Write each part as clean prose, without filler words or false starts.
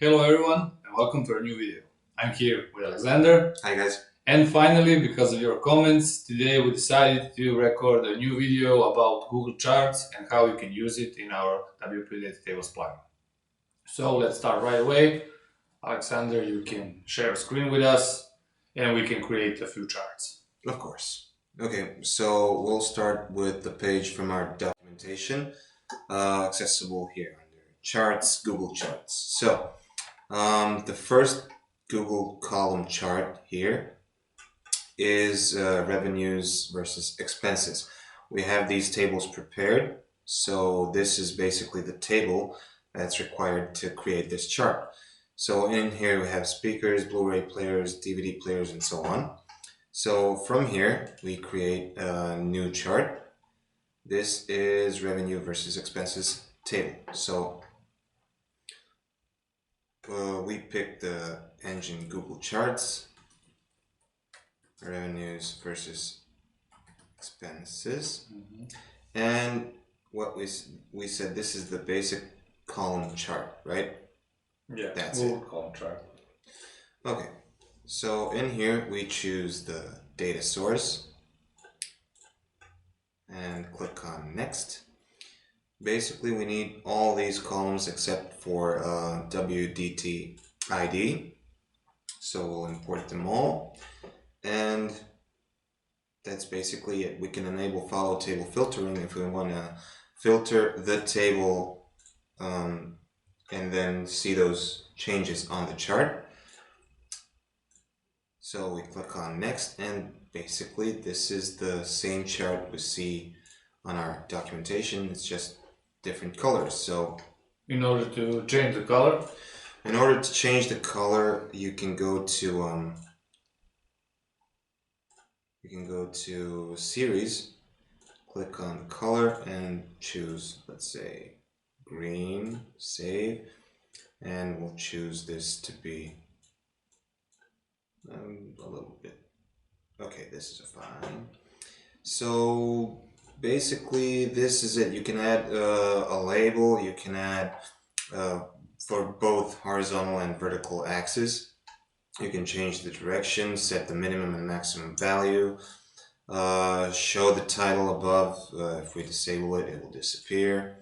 Hello everyone and welcome to our new video. I'm here with Alexander. Hi guys. And finally, because of your comments, today we decided to record a new video about Google Charts and how you can use it in our wpDataTables plugin. So let's start right away. Alexander, you can share a screen with us and we can create a few charts. Of course. Okay, so we'll start with the page from our documentation, accessible here under Charts, Google Charts. So the first Google column chart here is revenues versus expenses. We have these tables prepared, so this is basically the table that's required to create this chart. So in here we have speakers, Blu-ray players, DVD players, and so on. So from here we create a new chart. This is revenue versus expenses table. So we pick the engine Google Charts, revenues versus expenses, and what we said this is the basic column chart, right? Yeah, That's Google it. column chart. Okay, so in here we choose the data source and click on next. Basically we need all these columns except for wdt ID, so we'll import them all, and that's basically it. We can enable follow table filtering if we want to filter the table and then see those changes on the chart. So we click on next, and basically this is the same chart we see on our documentation. It's just different colors. So In order to change the color, in order to change the color, you can go to series, click on the color and choose, let's say, green, save, and we'll choose this to be a little bit, okay, this is fine. So basically this is it. You can add a label, you can add for both horizontal and vertical axis. You can change the direction, set the minimum and maximum value, show the title above. If we disable it, it will disappear.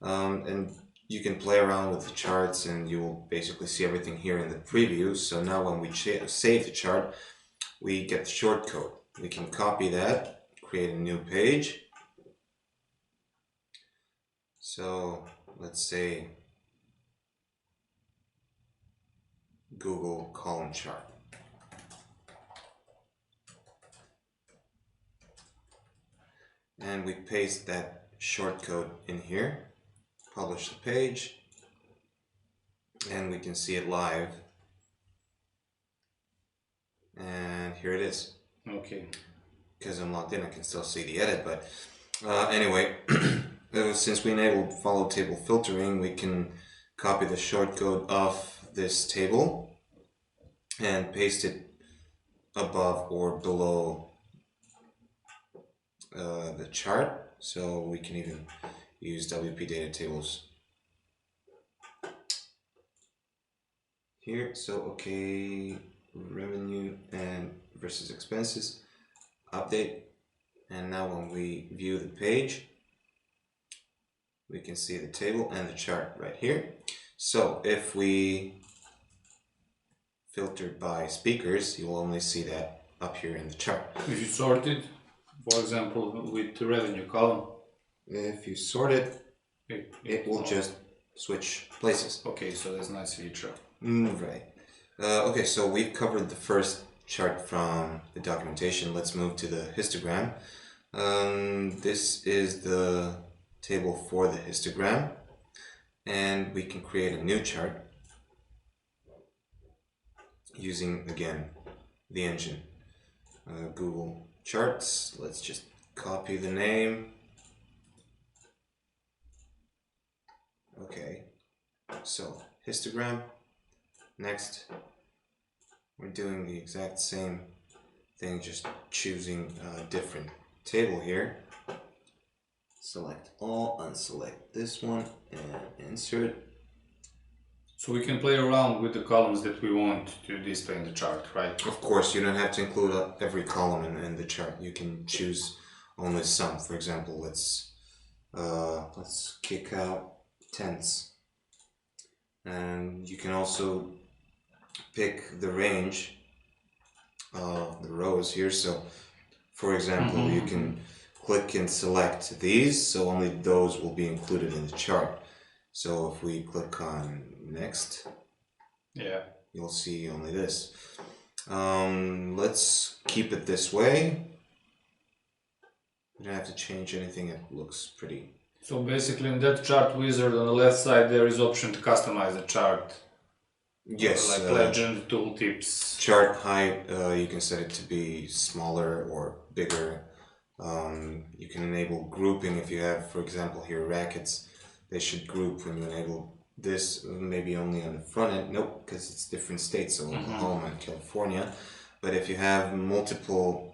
And you can play around with the charts and you will basically see everything here in the preview. So now when we save the chart, we get the shortcode. We can copy that, create a new page. So let's say Google column chart. And we paste that shortcode in here, publish the page, and we can see it live. And here it is. okay. Because I'm logged in, I can still see the edit, but anyway, since we enabled follow table filtering, we can copy the shortcode of this table and paste it above or below the chart, so we can even use wpDataTables here. So okay, revenue and versus expenses, update, and now when we view the page we can see the table and the chart right here. So if we filtered by speakers, you will only see that up here in the chart. If you sort it, for example, with the revenue column, If you sort it, it will just switch places. Okay, so that's a nice feature. Right. Okay, so we've covered the first chart from the documentation. Let's move to the histogram. This is the table for the histogram, and we can create a new chart using, again, the engine Google Charts. Let's just copy the name. Okay, so histogram. Next, we're doing the exact same thing, just choosing a different table here. Select all, unselect this one, and insert. So we can play around with the columns that we want to display in the chart, right? Of course, you don't have to include every column in the chart. You can choose only some. For example, let's kick out tenths, and you can also pick the range of the rows here. So, for example, you can click and select these, so only those will be included in the chart. So if we click on next, yeah, you'll see only this. Let's keep it this way. We don't have to change anything. It looks pretty. So basically in that chart wizard on the left side there is option to customize the chart. Yes. Like legend, tooltips. Chart height, you can set it to be smaller or bigger. You can enable grouping if you have, for example, here rackets. They should group when you enable this, maybe only on the front end. Nope, because it's different states, so Oklahoma and California. But if you have multiple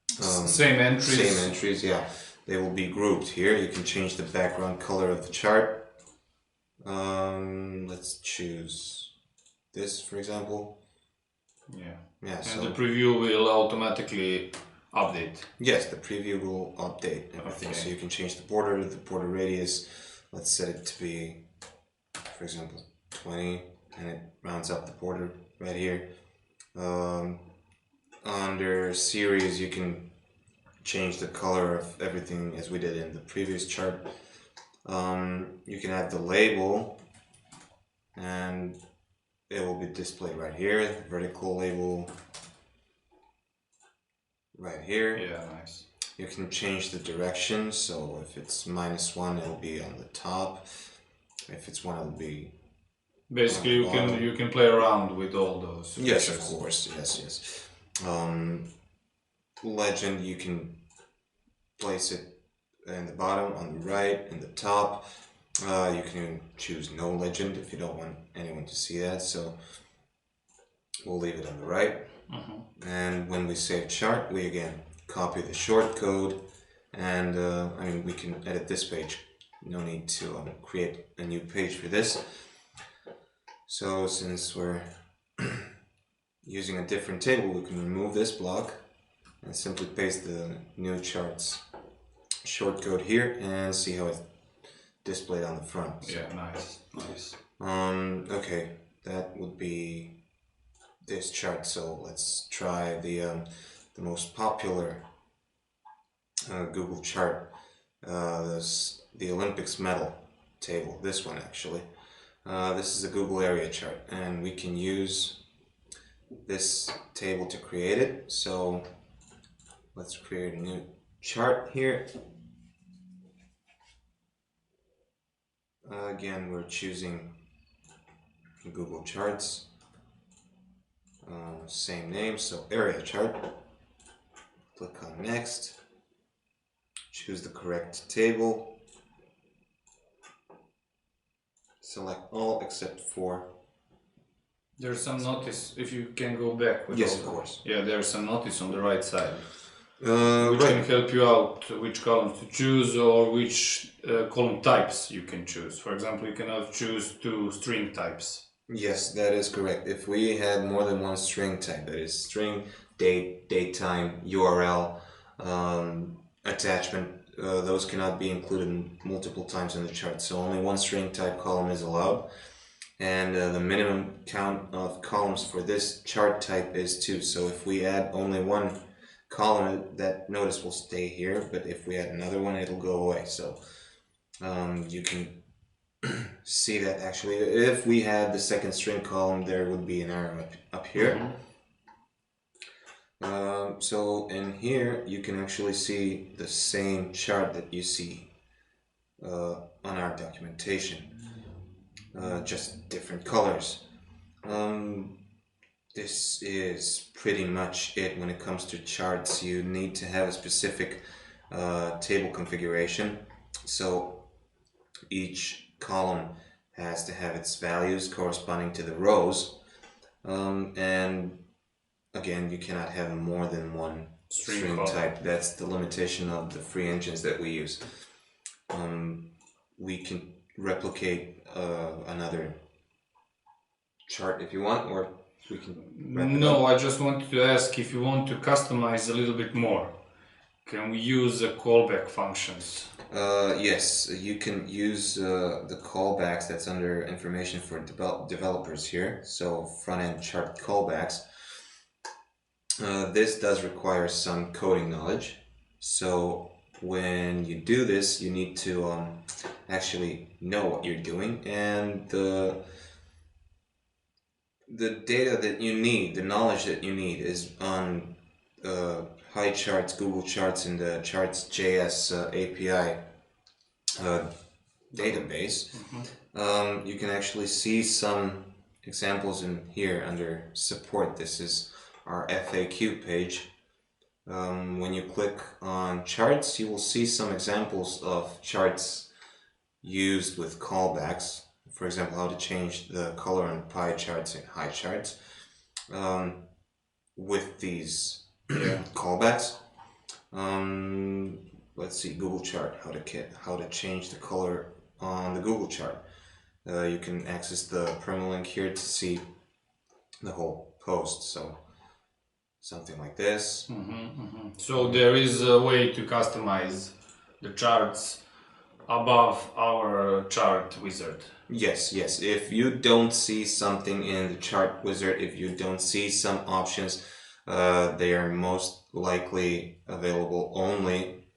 same entries, yeah, they will be grouped here. You can change the background color of the chart. Let's choose this, for example. Yeah. Yeah. And so the preview will automatically update. Yes, the preview will update everything. Okay. So you can change the border radius. Let's set it to be, for example, 20, and it rounds up the border right here. Under series, you can change the color of everything as we did in the previous chart. You can add the label, and it will be displayed right here. The vertical label right here. Yeah, nice. You can change the direction, so if it's -1, it'll be on the top. If it's 1, it'll be basically you can play around with all those features. Yes, of course. Yes. Legend, you can place it in the bottom, on the right, in the top. You can even choose no legend if you don't want anyone to see that, so we'll leave it on the right. And when we save chart, we again copy the short code, and we can edit this page. No need to create a new page for this. So since we're using a different table, we can remove this block and simply paste the new charts short code here and see how it's displayed on the front. Yeah, nice. Okay, that would be this chart. So let's try the most popular Google chart, the Olympics medal table. This one actually. This is a Google area chart, and we can use this table to create it. So let's create a new chart here. Again, we're choosing Google Charts. Same name, so area chart. Click on next. Choose the correct table. Select all except for. There's some notice if you can go back. Yes, of course. Yeah, there's some notice on the right side. Which can help you out which columns to choose or which column types you can choose. For example, you cannot choose 2 string types. Yes, that is correct. If we had more than one string type, that is string, date, date time, URL, attachment, those cannot be included multiple times in the chart. So only one string type column is allowed. And the minimum count of columns for this chart type is 2. So if we add only one column, that notice will stay here, but if we add another one, it'll go away. So you can see that actually if we had the second string column, there would be an arrow up here. So in here you can actually see the same chart that you see on our documentation, just different colors. This is pretty much it when it comes to charts. You need to have a specific table configuration. So each column has to have its values corresponding to the rows. And again, you cannot have more than one string type. That's the limitation of the free engines that we use. We can replicate another chart if you want, or we can wrap it No, up. I just wanted to ask if you want to customize a little bit more. Can we use the callback functions? Yes, you can use the callbacks that's under information for developers here. So front-end chart callbacks. This does require some coding knowledge. So when you do this, you need to actually know what you're doing, and the data that you need, the knowledge that you need, is on High Charts, Google Charts, and the Charts.js API database. You can actually see some examples in here under support. This is our FAQ page. When you click on charts, you will see some examples of charts used with callbacks. For example, how to change the color on pie charts and high charts with these callbacks. Let's see, Google chart, how to change the color on the Google chart. You can access the permalink here to see the whole post. So something like this. So there is a way to customize the charts above our chart wizard. Yes. If you don't see something in the chart wizard, if you don't see some options, they are most likely available only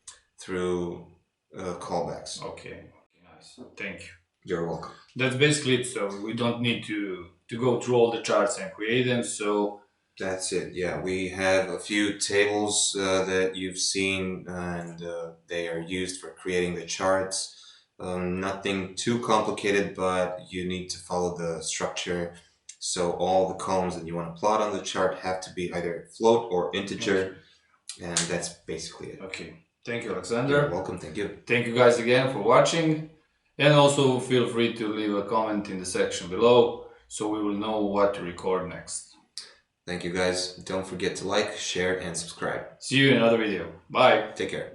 through callbacks. Okay, nice. Thank you. You're welcome. That's basically it. So we don't need to go through all the charts and create them. So that's it. Yeah, we have a few tables that you've seen, and they are used for creating the charts. Nothing too complicated, but you need to follow the structure. So all the columns that you want to plot on the chart have to be either float or integer, and that's basically it. Okay. Thank you, Alexander. You're welcome. Thank you. Thank you guys again for watching. And also feel free to leave a comment in the section below so we will know what to record next. Thank you guys. Don't forget to like, share, and subscribe. See you in another video. Bye. Take care.